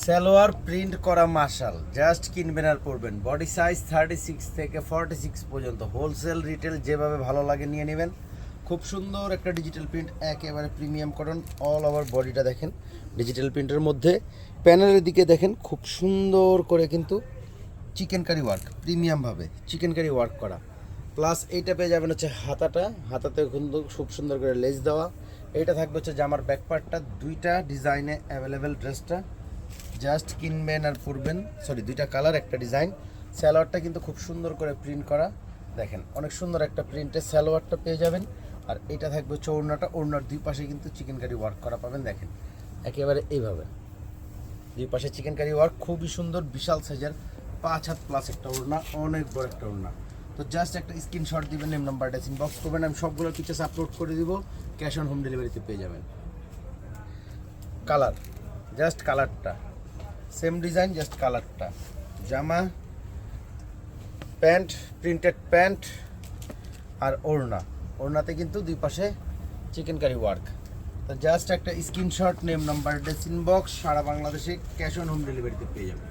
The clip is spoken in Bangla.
সালোয়ার প্রিন্ট করা মাশাল, জাস্ট কিনবেন আর পরবেন। বডি সাইজ 36 থেকে 46 পর্যন্ত, হোলসেল রিটেল যেভাবে ভালো লাগে নিয়ে নেবেন। খুব সুন্দর একটা ডিজিটাল প্রিন্ট, একেবারে প্রিমিয়াম কটন। অল ওভার বডিটা দেখেন ডিজিটাল প্রিন্টের মধ্যে। প্যানেলের দিকে দেখেন খুব সুন্দর করে কিন্তু চিকেন কারি ওয়ার্ক, প্রিমিয়ামভাবে চিকেন কারি ওয়ার্ক করা। প্লাস এইটা পেয়ে যাবেন হচ্ছে হাতাতে কিন্তু খুব সুন্দর করে লেস দেওয়া। এইটা থাকবে হচ্ছে জামার ব্যাক পার্টটা, দুইটা ডিজাইনে অ্যাভেলেবেল ড্রেসটা। জাস্ট কিনবেন আর পরবেন। সরি, দুইটা কালার একটা ডিজাইন। সালোয়ারটা কিন্তু খুব সুন্দর করে প্রিন্ট করা, দেখেন অনেক সুন্দর একটা প্রিন্টের সালোয়ারটা পেয়ে যাবেন। আর এটা থাকবে হচ্ছে ওড়নাটা, ওড়নার দুই পাশে কিন্তু চিকেন কারি ওয়ার্ক করা পাবেন। দেখেন একেবারে এইভাবে দুই পাশে চিকেন কারি ওয়ার্ক, খুবই সুন্দর। বিশাল সাইজের 5 হাত প্লাস একটা ওড়না, অনেক বড় একটা ওড়না। তো জাস্ট একটা স্ক্রিনশট দিবেন, নেম নাম্বারটা ইনবক্স করবেন, আমি সবগুলো পিকচার্স আপলোড করে দিব। ক্যাশ অন হোম ডেলিভারিতে পেয়ে যাবেন। কালার, জাস্ট কালারটা সেম ডিজাইন, জাস্ট কালারটা। জামা, প্যান্ট, প্রিন্টেড প্যান্ট আর ওড়নাতে কিন্তু দুই পাশে চিকেন কারি ওয়ার্ক। তো জাস্ট একটা স্ক্রিনশট, নেম নাম্বার, ইনবক্স, সারা বাংলাদেশে ক্যাশ অন হোম ডেলিভারিতে পেয়ে যাবেন।